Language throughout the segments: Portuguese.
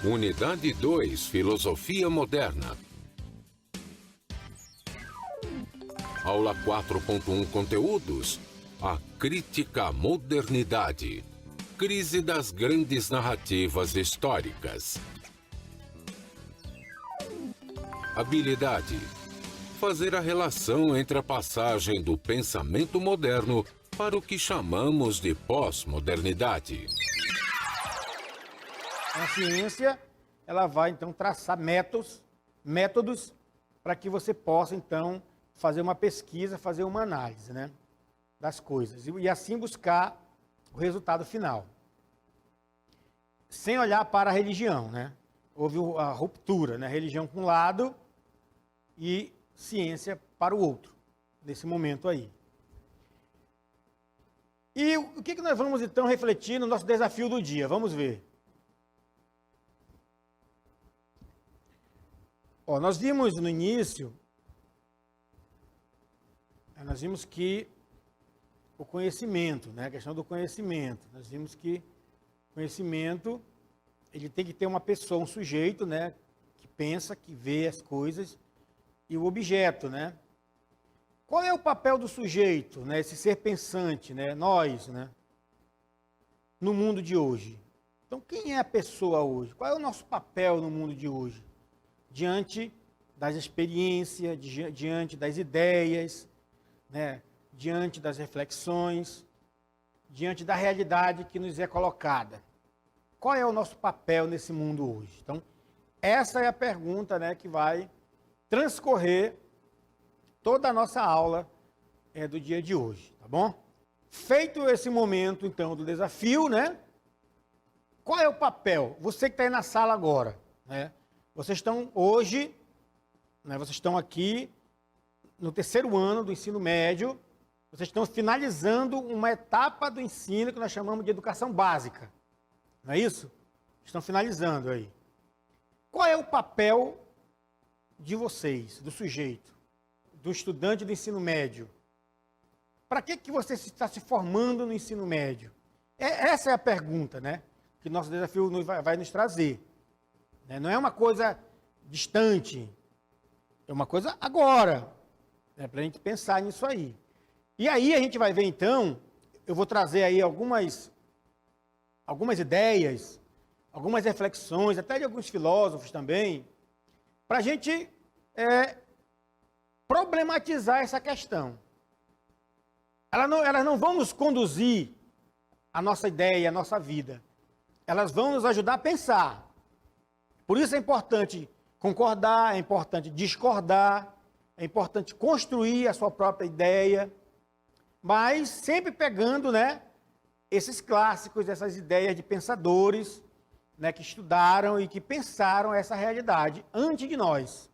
Unidade 2, Filosofia Moderna. Aula 4.1, Conteúdos. A crítica à modernidade. Crise das grandes narrativas históricas. Habilidade. Fazer a relação entre a passagem do pensamento moderno para o que chamamos de pós-modernidade. A ciência, ela vai, então, traçar métodos para que você possa, então, fazer uma pesquisa, fazer uma análise, né, das coisas. E assim buscar o resultado final. Sem olhar para a religião, né? Houve a ruptura, né? Religião para um lado e ciência para o outro, nesse momento aí. E o que nós vamos, então, refletir no nosso desafio do dia? Vamos ver. Ó, nós vimos no início, nós vimos que o conhecimento, né, a questão do conhecimento, nós vimos que o conhecimento, ele tem que ter uma pessoa, um sujeito, né, que pensa, que vê as coisas, e o objeto, né? Qual é o papel do sujeito, né, esse ser pensante, né, nós, né, no mundo de hoje? Então, quem é a pessoa hoje? Qual é o nosso papel no mundo de hoje? Diante das experiências, diante das ideias, né, diante das reflexões, diante da realidade que nos é colocada. Qual é o nosso papel nesse mundo hoje? Então, essa é a pergunta, né, que vai transcorrer toda a nossa aula do dia de hoje, tá bom? Feito esse momento, então, do desafio, né? Qual é o papel? Você que está aí na sala agora, né? Vocês estão hoje, né, vocês estão aqui no terceiro ano do ensino médio, vocês estão finalizando uma etapa do ensino que nós chamamos de educação básica. Não é isso? Estão finalizando aí. Qual é o papel de vocês, do sujeito, do estudante do ensino médio? Para que você está se formando no ensino médio? Essa é a pergunta, né, que nosso desafio vai nos trazer. Não é uma coisa distante, é uma coisa agora, né, para a gente pensar nisso aí. E aí a gente vai ver, então, eu vou trazer aí algumas ideias, algumas reflexões, até de alguns filósofos também, para a gente problematizar essa questão. Elas não vão nos conduzir a nossa ideia, a nossa vida. Elas vão nos ajudar a pensar. Por isso é importante concordar, é importante discordar, é importante construir a sua própria ideia, mas sempre pegando, né, esses clássicos, essas ideias de pensadores, né, que estudaram e que pensaram essa realidade antes de nós,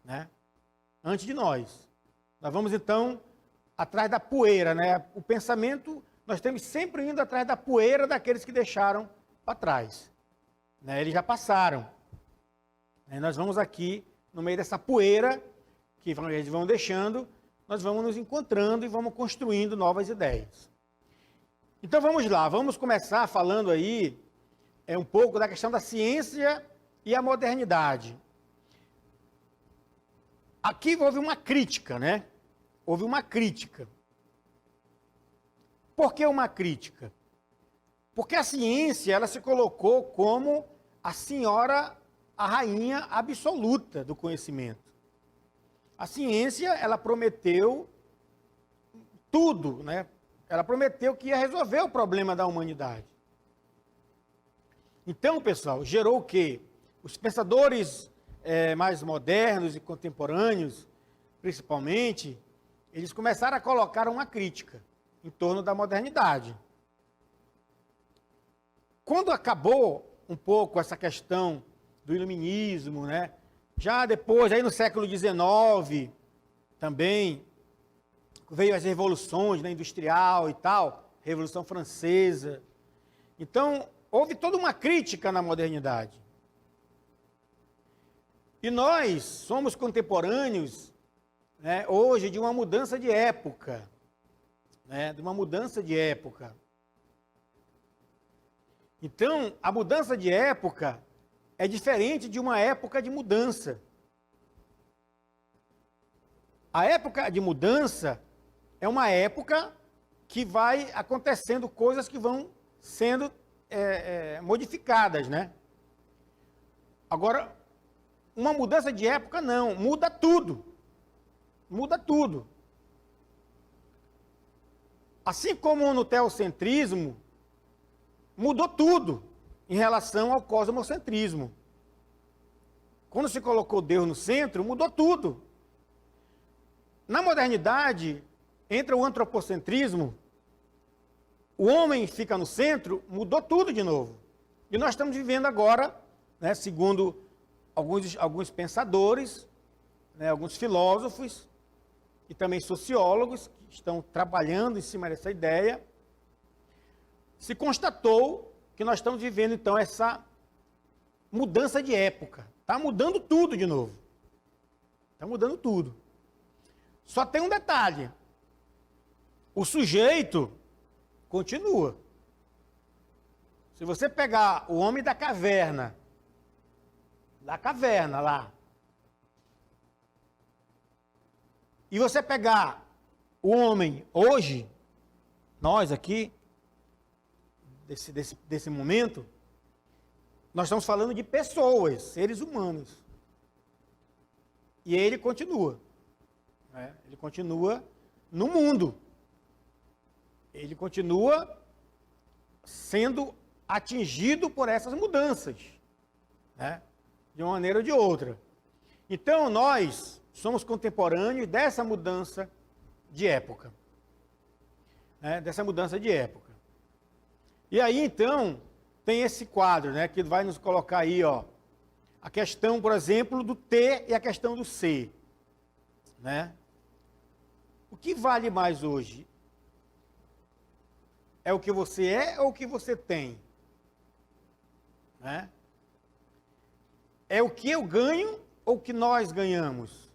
né? Antes de nós. Nós vamos, então, atrás da poeira, né? O pensamento, nós estamos sempre indo atrás da poeira daqueles que deixaram para trás, né? Eles já passaram. Nós vamos aqui, no meio dessa poeira, que eles vão deixando, nós vamos nos encontrando e vamos construindo novas ideias. Então vamos lá, vamos começar falando aí um pouco da questão da ciência e a modernidade. Aqui houve uma crítica, né? Houve uma crítica. Por que uma crítica? Porque a ciência, ela se colocou como a senhora, a rainha absoluta do conhecimento. A ciência, ela prometeu tudo, né? Ela prometeu que ia resolver o problema da humanidade. Então, pessoal, gerou o quê? Os pensadores mais modernos e contemporâneos, principalmente, eles começaram a colocar uma crítica em torno da modernidade. Quando acabou um pouco essa questão do iluminismo, né? Já depois, aí no século XIX, também, veio as revoluções, né, industrial e tal, Revolução Francesa. Então, houve toda uma crítica na modernidade. E nós somos contemporâneos, né, hoje, de uma mudança de época. Né, de uma mudança de época. Então, a mudança de época, é diferente de uma época de mudança. A época de mudança é uma época que vai acontecendo coisas que vão sendo modificadas, né? Agora, uma mudança de época não, muda tudo. Muda tudo. Assim como no teocentrismo, mudou tudo em relação ao cosmocentrismo. Quando se colocou Deus no centro, mudou tudo. Na modernidade, entra o antropocentrismo, o homem fica no centro, mudou tudo de novo. E nós estamos vivendo agora, né, segundo alguns pensadores, né, alguns filósofos e também sociólogos que estão trabalhando em cima dessa ideia, se constatou que nós estamos vivendo, então, essa mudança de época. Está mudando tudo de novo. Está mudando tudo. Só tem um detalhe. O sujeito continua. Se você pegar o homem da caverna lá, e você pegar o homem hoje, nós aqui, desse momento, nós estamos falando de pessoas, seres humanos. E ele continua. Né? Ele continua no mundo. Ele continua sendo atingido por essas mudanças, né? De uma maneira ou de outra. Então, nós somos contemporâneos dessa mudança de época. Né? Dessa mudança de época. E aí, então, tem esse quadro, né, que vai nos colocar aí, ó, a questão, por exemplo, do ter e a questão do ser. Né? O que vale mais hoje? É o que você é ou o que você tem? Né? É o que eu ganho ou o que nós ganhamos?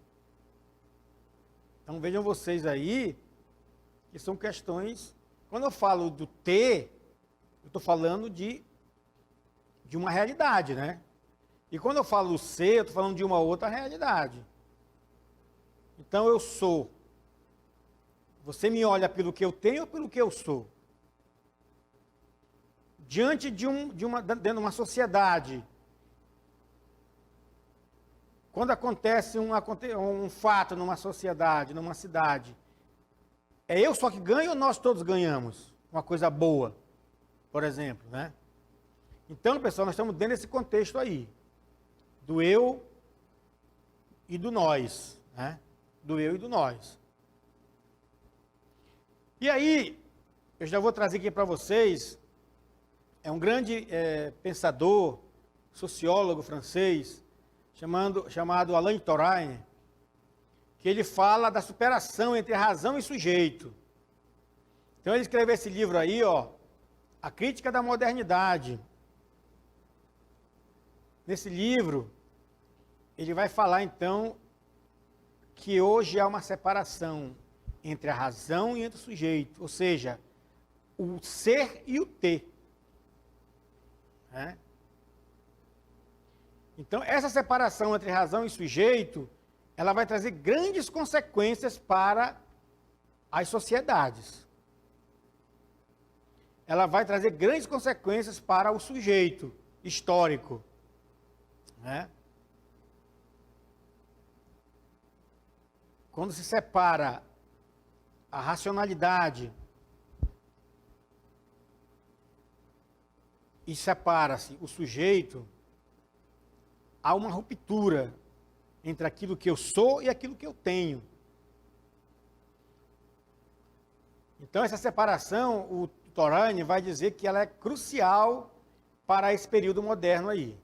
Então vejam vocês aí, que são questões... Quando eu falo do ter, eu estou falando de uma realidade, né? E quando eu falo do ser, eu estou falando de uma outra realidade. Então eu sou. Você me olha pelo que eu tenho ou pelo que eu sou? Diante dentro de uma sociedade, quando acontece um fato numa sociedade, numa cidade, é eu só que ganho ou nós todos ganhamos? Uma coisa boa, por exemplo, né? Então, pessoal, nós estamos dentro desse contexto aí, do eu e do nós, né? Do eu e do nós. E aí, eu já vou trazer aqui para vocês, é um grande pensador, sociólogo francês, chamado Alain Touraine, que ele fala da superação entre razão e sujeito. Então ele escreveu esse livro aí, ó, A Crítica da Modernidade. Nesse livro, ele vai falar então que hoje há uma separação entre a razão e entre o sujeito, ou seja, o ser e o ter. Né? Então, essa separação entre razão e sujeito, ela vai trazer grandes consequências para as sociedades. Ela vai trazer grandes consequências para o sujeito histórico. Né? Quando se separa a racionalidade e separa-se o sujeito, há uma ruptura entre aquilo que eu sou e aquilo que eu tenho. Então, essa separação, o Touraine vai dizer que ela é crucial para esse período moderno aí.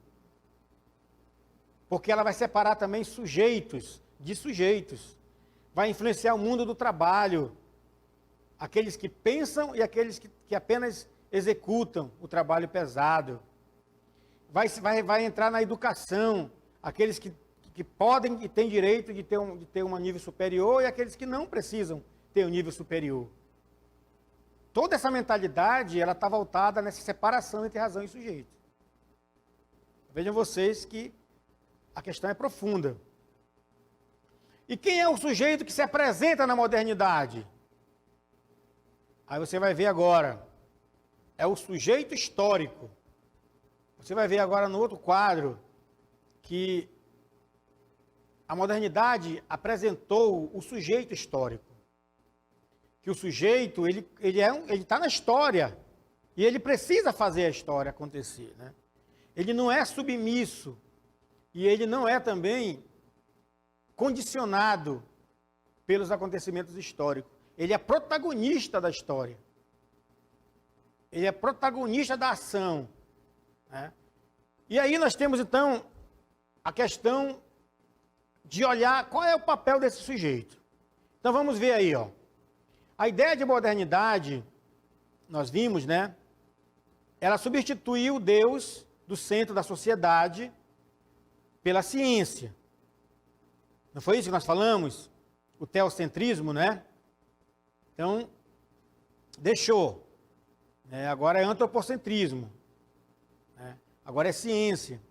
Porque ela vai separar também sujeitos de sujeitos. Vai influenciar o mundo do trabalho. Aqueles que pensam e aqueles que apenas executam o trabalho pesado. Vai entrar na educação, aqueles que podem e têm direito de ter um nível superior e aqueles que não precisam ter um nível superior. Toda essa mentalidade, ela está voltada nessa separação entre razão e sujeito. Vejam vocês que a questão é profunda. E quem é o sujeito que se apresenta na modernidade? Aí você vai ver agora. É o sujeito histórico. Você vai ver agora no outro quadro que a modernidade apresentou o sujeito histórico. Que o sujeito, ele está na história. E ele precisa fazer a história acontecer, né? Ele não é submisso. E ele não é também condicionado pelos acontecimentos históricos. Ele é protagonista da história. Ele é protagonista da ação, né? E aí nós temos, então, a questão de olhar qual é o papel desse sujeito. Então vamos ver aí, ó. A ideia de modernidade, nós vimos, né? Ela substituiu Deus do centro da sociedade pela ciência. Não foi isso que nós falamos? O teocentrismo, né? Então, deixou. Agora é antropocentrismo. Agora é ciência.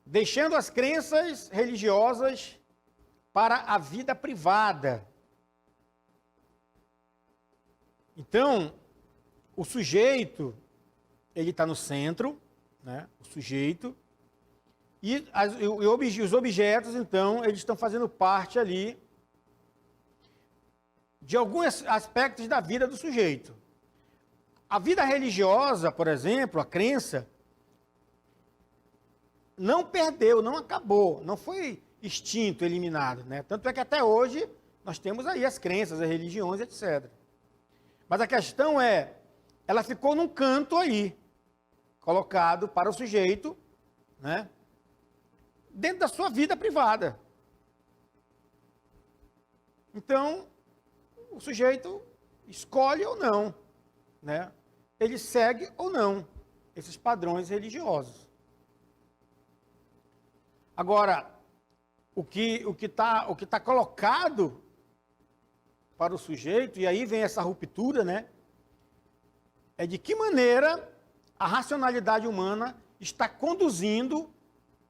Deixando as crenças religiosas para a vida privada. Então, o sujeito, ele está no centro, né? O sujeito, e os objetos, então, eles estão fazendo parte ali de alguns aspectos da vida do sujeito. A vida religiosa, por exemplo, a crença, não perdeu, não acabou, não foi extinto, eliminado, né? Tanto é que até hoje nós temos aí as crenças, as religiões, etc. Mas a questão é, ela ficou num canto aí, colocado para o sujeito, né? Dentro da sua vida privada. Então, o sujeito escolhe ou não, né? Ele segue ou não esses padrões religiosos. Agora, o que tá colocado para o sujeito, e aí vem essa ruptura, né? É de que maneira a racionalidade humana está conduzindo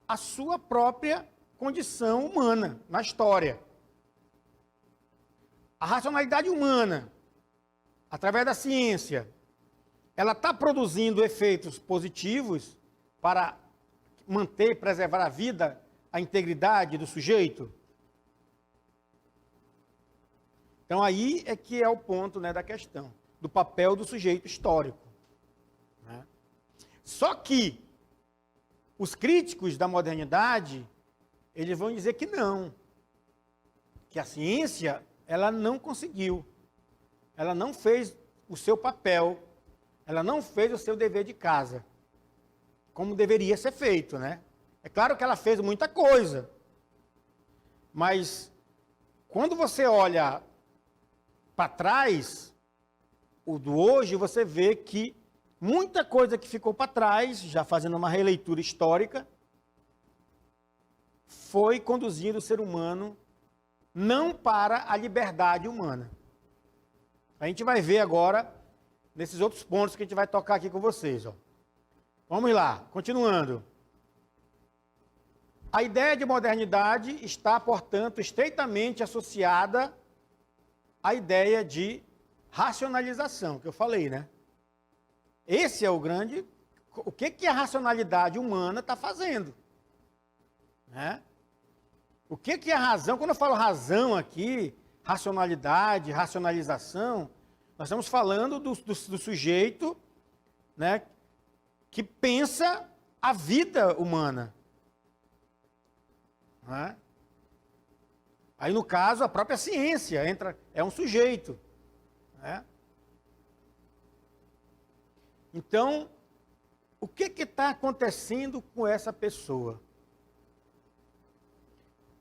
a sua própria condição humana na história. A racionalidade humana, através da ciência, ela está produzindo efeitos positivos para manter e preservar a vida, a integridade do sujeito? Então aí é que é o ponto, né, da questão, do papel do sujeito histórico, né? Só que os críticos da modernidade, eles vão dizer que não, que a ciência, ela não conseguiu, ela não fez o seu papel, ela não fez o seu dever de casa, como deveria ser feito, né? É claro que ela fez muita coisa, mas quando você olha para trás, o do hoje, você vê que muita coisa que ficou para trás, já fazendo uma releitura histórica, foi conduzindo o ser humano não para a liberdade humana. A gente vai ver agora, nesses outros pontos que a gente vai tocar aqui com vocês, ó. Vamos lá, continuando. A ideia de modernidade está, portanto, estreitamente associada à ideia de racionalização, que eu falei, né? Esse é o grande... O que a racionalidade humana está fazendo? Né? O que a razão... Quando eu falo razão aqui, racionalidade, racionalização, nós estamos falando do sujeito, né, que pensa a vida humana. Né? Aí, no caso, a própria ciência entra, é um sujeito. Né? Então, o que está acontecendo com essa pessoa?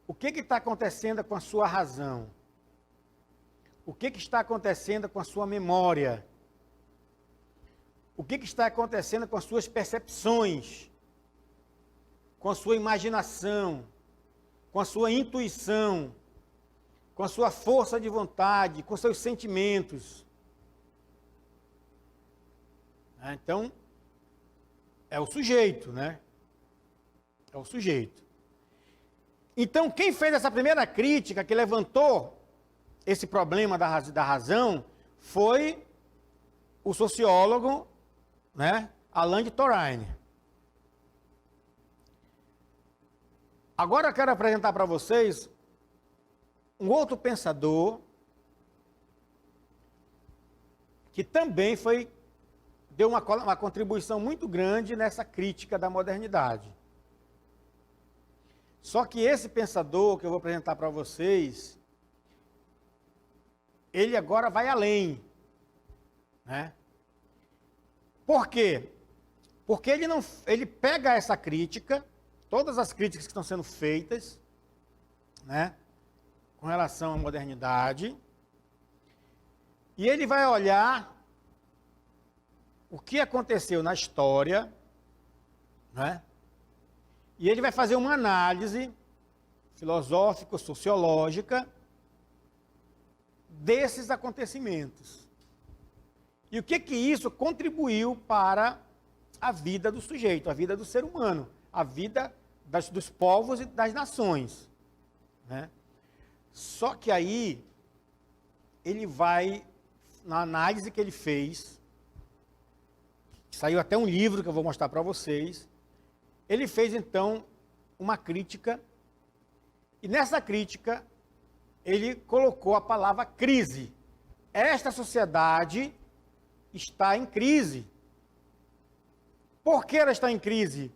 O que está acontecendo com a sua razão? O que está acontecendo com a sua memória? O que está acontecendo com as suas percepções? Com a sua imaginação? Com a sua intuição? Com a sua força de vontade? Com seus sentimentos? Então, é o sujeito, né? É o sujeito. Então, quem fez essa primeira crítica, que levantou esse problema da razão, foi o sociólogo, né, Alain de Touraine. Agora eu quero apresentar para vocês um outro pensador que também deu uma contribuição muito grande nessa crítica da modernidade. Só que esse pensador que eu vou apresentar para vocês, ele agora vai além, né? Por quê? Porque ele pega essa crítica, todas as críticas que estão sendo feitas, né, com relação à modernidade, e ele vai olhar o que aconteceu na história, né? E ele vai fazer uma análise filosófico-sociológica desses acontecimentos. E o que isso contribuiu para a vida do sujeito, a vida do ser humano, a vida dos povos e das nações, né? Só que aí ele vai, na análise que ele fez, saiu até um livro que eu vou mostrar para vocês, ele fez então uma crítica, e nessa crítica ele colocou a palavra crise. Esta sociedade está em crise. Por que ela está em crise?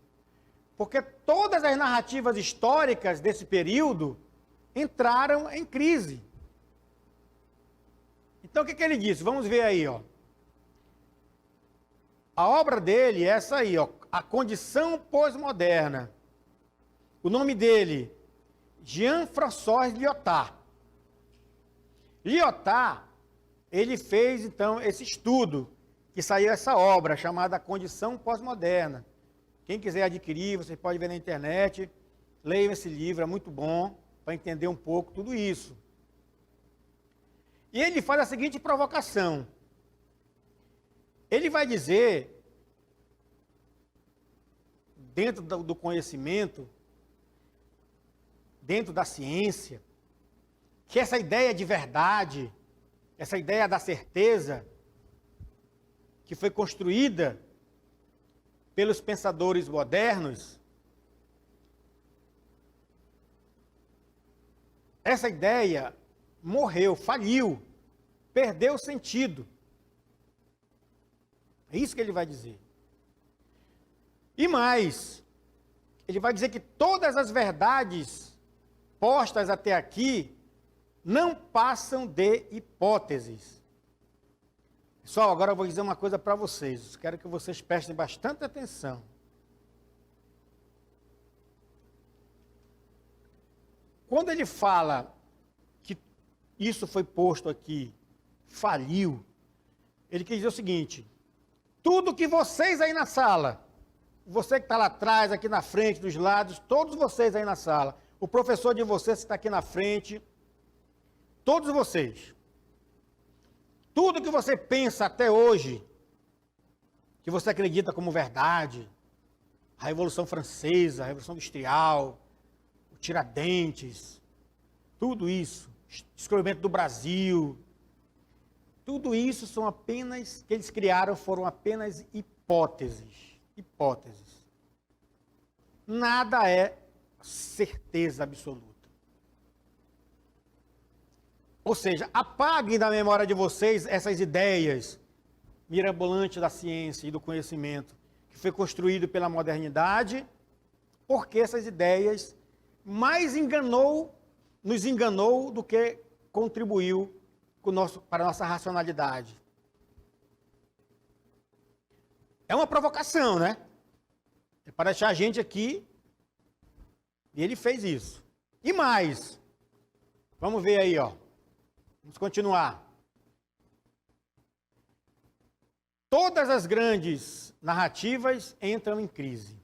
Porque todas as narrativas históricas desse período entraram em crise. Então o que ele disse? Vamos ver aí, ó. A obra dele é essa aí, ó, A Condição Pós-Moderna. O nome dele, Jean-François Lyotard. Lyotard, ele fez, então, esse estudo, que saiu essa obra, chamada Condição Pós-Moderna. Quem quiser adquirir, você pode ver na internet, leia esse livro, é muito bom, para entender um pouco tudo isso. E ele faz a seguinte provocação. Ele vai dizer, dentro do conhecimento, dentro da ciência, que essa ideia de verdade, essa ideia da certeza, que foi construída pelos pensadores modernos, essa ideia morreu, faliu, perdeu o sentido. É isso que ele vai dizer. E mais, ele vai dizer que todas as verdades postas até aqui não passam de hipóteses. Pessoal, agora eu vou dizer uma coisa para vocês. Quero que vocês prestem bastante atenção. Quando ele fala que isso foi posto aqui, faliu, ele quer dizer o seguinte: tudo que vocês aí na sala, você que está lá atrás, aqui na frente, dos lados, todos vocês aí na sala, o professor de vocês que está aqui na frente, todos vocês, tudo que você pensa até hoje, que você acredita como verdade, a Revolução Francesa, a Revolução Industrial, o Tiradentes, tudo isso, descobrimento do Brasil, tudo isso são apenas, que eles criaram, foram apenas hipóteses. Hipóteses. Nada é certeza absoluta. Ou seja, apaguem da memória de vocês essas ideias mirabolantes da ciência e do conhecimento que foi construído pela modernidade, porque essas ideias mais nos enganou do que contribuiu para a nossa racionalidade. É uma provocação, né? É para deixar a gente aqui, e ele fez isso. E mais, vamos ver aí, ó. Vamos continuar. Todas as grandes narrativas entram em crise.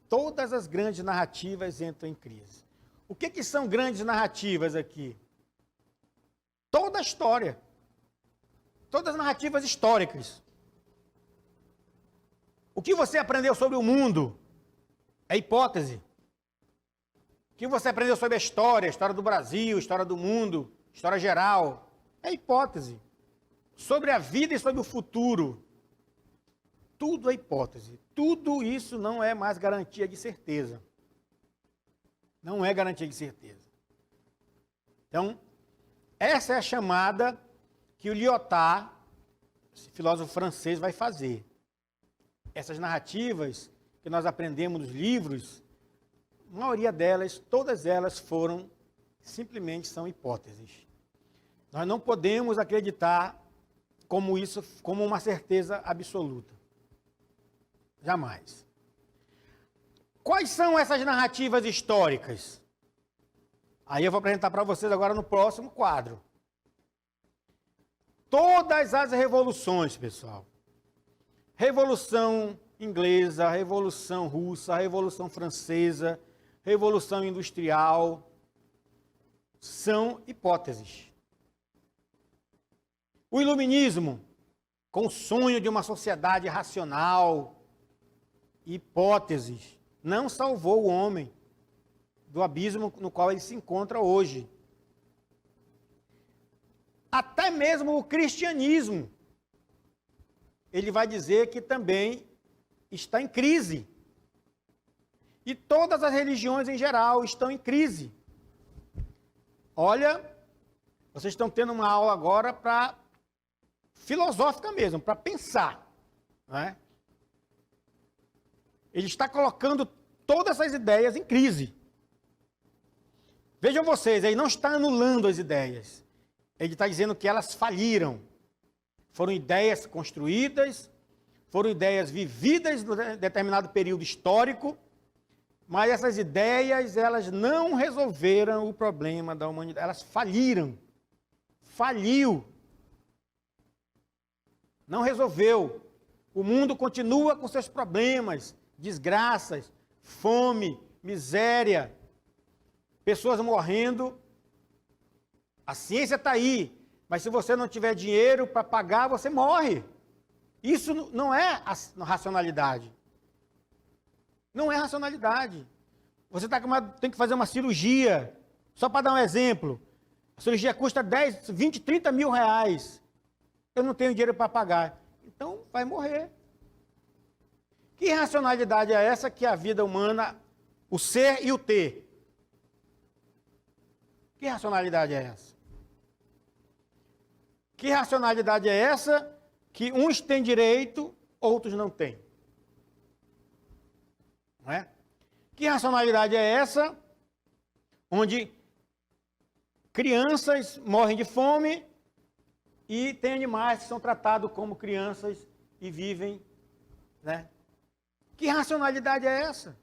Todas as grandes narrativas entram em crise. O que são grandes narrativas aqui? Toda a história. Todas as narrativas históricas. O que você aprendeu sobre o mundo é hipótese. O que você aprendeu sobre a história do Brasil, história do mundo, história geral, é hipótese. Sobre a vida e sobre o futuro, tudo é hipótese. Tudo isso não é mais garantia de certeza. Não é garantia de certeza. Então, essa é a chamada que o Lyotard, esse filósofo francês, vai fazer. Essas narrativas que nós aprendemos nos livros, a maioria delas, todas elas simplesmente são hipóteses. Nós não podemos acreditar como uma certeza absoluta. Jamais. Quais são essas narrativas históricas? Aí eu vou apresentar para vocês agora no próximo quadro. Todas as revoluções, pessoal. Revolução inglesa, Revolução russa, Revolução francesa, Revolução industrial, são hipóteses. O iluminismo, com o sonho de uma sociedade racional, hipóteses, não salvou o homem do abismo no qual ele se encontra hoje. Até mesmo o cristianismo, ele vai dizer que também está em crise. E todas as religiões em geral estão em crise. Olha, vocês estão tendo uma aula agora filosófica mesmo, para pensar. Não é? Ele está colocando todas essas ideias em crise. Vejam vocês, ele não está anulando as ideias. Ele está dizendo que elas faliram. Foram ideias construídas, foram ideias vividas em determinado período histórico, mas essas ideias, elas não resolveram o problema da humanidade. Elas faliram. Faliu. Não resolveu. O mundo continua com seus problemas, desgraças, fome, miséria, pessoas morrendo. A ciência está aí, mas se você não tiver dinheiro para pagar, você morre. Isso não é racionalidade. Não é racionalidade. Você tem que fazer uma cirurgia, só para dar um exemplo. A cirurgia custa 10, 20, 30 mil reais. Eu não tenho dinheiro para pagar. Então, vai morrer. Que racionalidade é essa que a vida humana, o ser e o ter? Que racionalidade é essa? Que racionalidade é essa que uns têm direito, outros não têm? Não é? Que racionalidade é essa onde crianças morrem de fome e tem animais que são tratados como crianças e vivem, né? Que racionalidade é essa?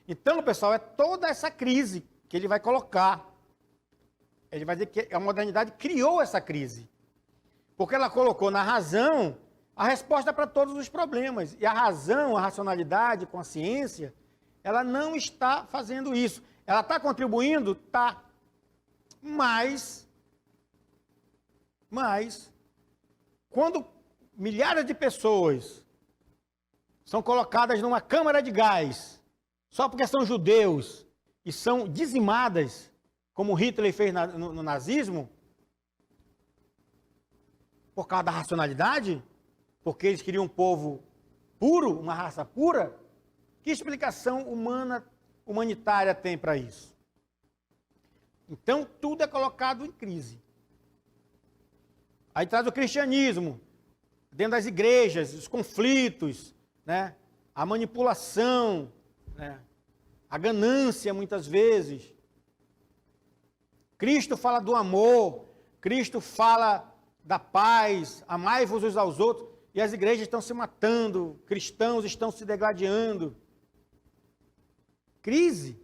Então, pessoal, é toda essa crise que ele vai colocar. Ele vai dizer que a modernidade criou essa crise. Porque ela colocou na razão a resposta para todos os problemas. E a razão, a racionalidade com a ciência, ela não está fazendo isso. Ela está contribuindo? Está. Mas, quando milhares de pessoas são colocadas numa câmara de gás, só porque são judeus, e são dizimadas, como Hitler fez no nazismo, por causa da racionalidade, porque eles queriam um povo puro, uma raça pura, que explicação humanitária tem para isso? Então, tudo é colocado em crise. Aí traz o cristianismo, dentro das igrejas, os conflitos, né? A manipulação, né? A ganância, muitas vezes. Cristo fala do amor, Cristo fala da paz, amai-vos uns aos outros, e as igrejas estão se matando, cristãos estão se degladiando. Crise.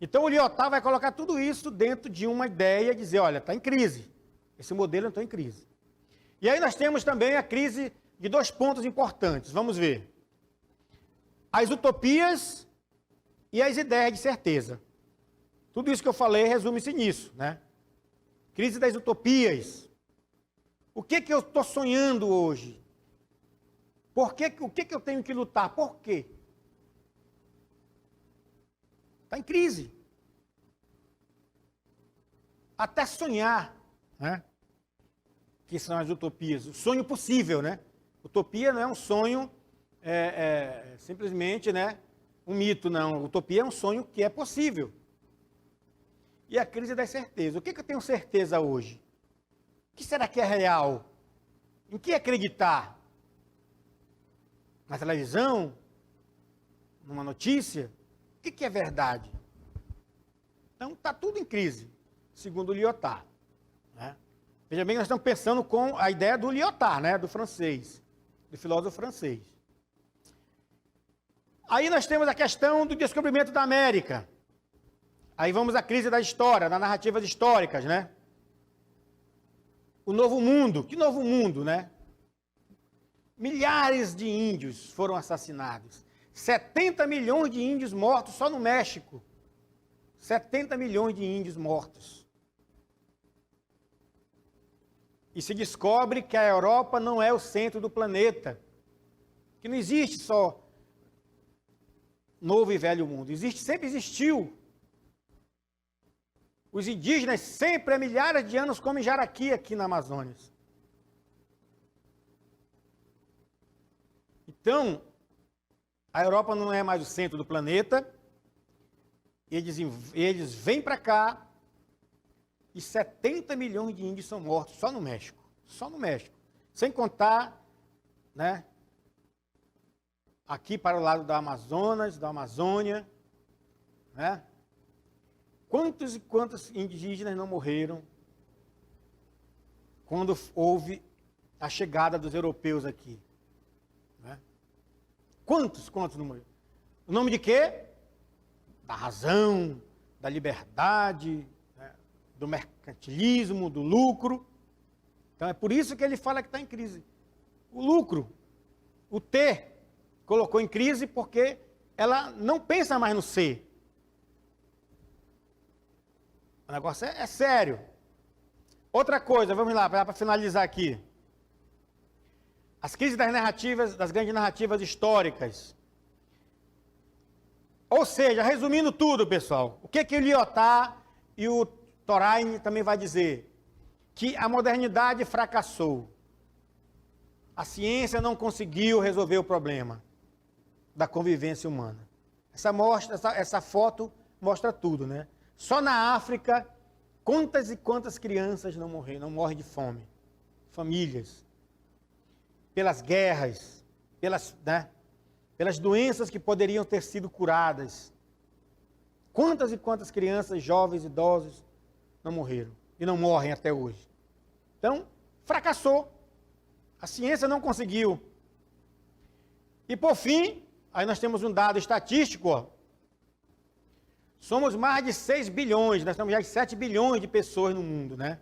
Então o Lyotard vai colocar tudo isso dentro de uma ideia e dizer, olha, está em crise. Esse modelo está em crise. E aí nós temos também a crise de dois pontos importantes. Vamos ver. As utopias e as ideias de certeza. Tudo isso que eu falei resume-se nisso, né? Crise das utopias. O que eu estou sonhando hoje? O que eu tenho que lutar? Por quê? Está em crise. Até sonhar, né? Que são as utopias. O sonho possível, né? Utopia não é um sonho simplesmente, né, um mito, não. Utopia é um sonho que é possível. E a crise das certezas. O que eu tenho certeza hoje? O que será que é real? Em que acreditar? Na televisão? Numa notícia? O que é verdade? Então, está tudo em crise, segundo Lyotard, né? Veja bem que nós estamos pensando com a ideia do Lyotard, né? Do francês, do filósofo francês. Aí nós temos a questão do descobrimento da América. Aí vamos à crise da história, das narrativas históricas, né? O novo mundo. Que novo mundo, né? Milhares de índios foram assassinados. 70 milhões de índios mortos só no México. 70 milhões de índios mortos. E se descobre que a Europa não é o centro do planeta. Que não existe só novo e velho mundo. Sempre existiu. Os indígenas sempre, há milhares de anos, comem jaraqui aqui na Amazônia. Então, a Europa não é mais o centro do planeta. Eles vêm para cá e 70 milhões de índios são mortos só no México. Só no México. Sem contar, né, aqui para o lado da Amazonas, da Amazônia, né? Quantos e quantos indígenas não morreram quando houve a chegada dos europeus aqui? Né? Quantos não morreram? O nome de quê? Da razão, da liberdade, né? Do mercantilismo, do lucro. Então é por isso que ele fala que está em crise. O lucro, o ter, colocou em crise porque ela não pensa mais no ser. O negócio é sério. Outra coisa, vamos lá, para finalizar aqui. As crises das narrativas, das grandes narrativas históricas. Ou seja, resumindo tudo, pessoal, o que o Lyotard e o Toraine também vai dizer? Que a modernidade fracassou. A ciência não conseguiu resolver o problema da convivência humana. Essa foto mostra tudo, né? Só na África, quantas e quantas crianças não morrem de fome? Famílias. Pelas guerras, pelas doenças que poderiam ter sido curadas. Quantas e quantas crianças, jovens, idosos não morreram e não morrem até hoje? Então, fracassou. A ciência não conseguiu. E por fim, aí nós temos um dado estatístico, ó. Somos mais de 6 bilhões, nós estamos já de 7 bilhões de pessoas no mundo, né?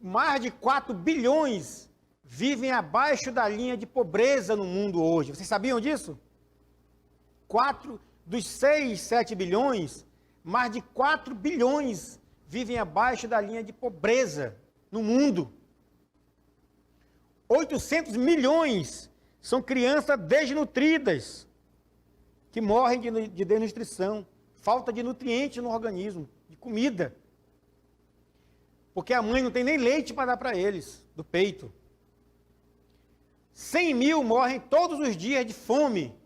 Mais de 4 bilhões vivem abaixo da linha de pobreza no mundo hoje. Vocês sabiam disso? 4 dos 6, 7 bilhões, mais de 4 bilhões vivem abaixo da linha de pobreza no mundo. 800 milhões são crianças desnutridas, que morrem de desnutrição, falta de nutrientes no organismo, de comida. Porque a mãe não tem nem leite para dar para eles, do peito. 100 mil morrem todos os dias de fome.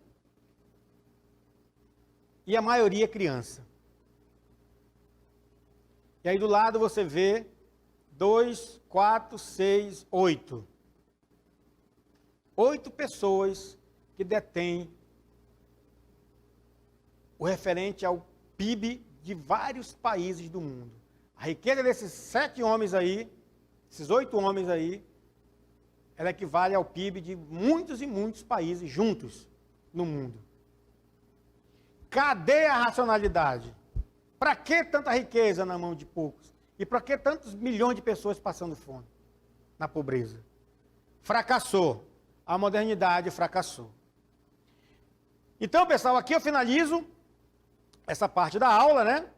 E a maioria é criança. E aí do lado você vê 2, 4, 6, 8. 8 pessoas que detêm o referente ao PIB de vários países do mundo. A riqueza desses 7 homens aí, esses 8 homens aí, ela equivale ao PIB de muitos e muitos países juntos no mundo. Cadê a racionalidade? Para que tanta riqueza na mão de poucos? E para que tantos milhões de pessoas passando fome, na pobreza? Fracassou. A modernidade fracassou. Então, pessoal, aqui eu finalizo essa parte da aula, né?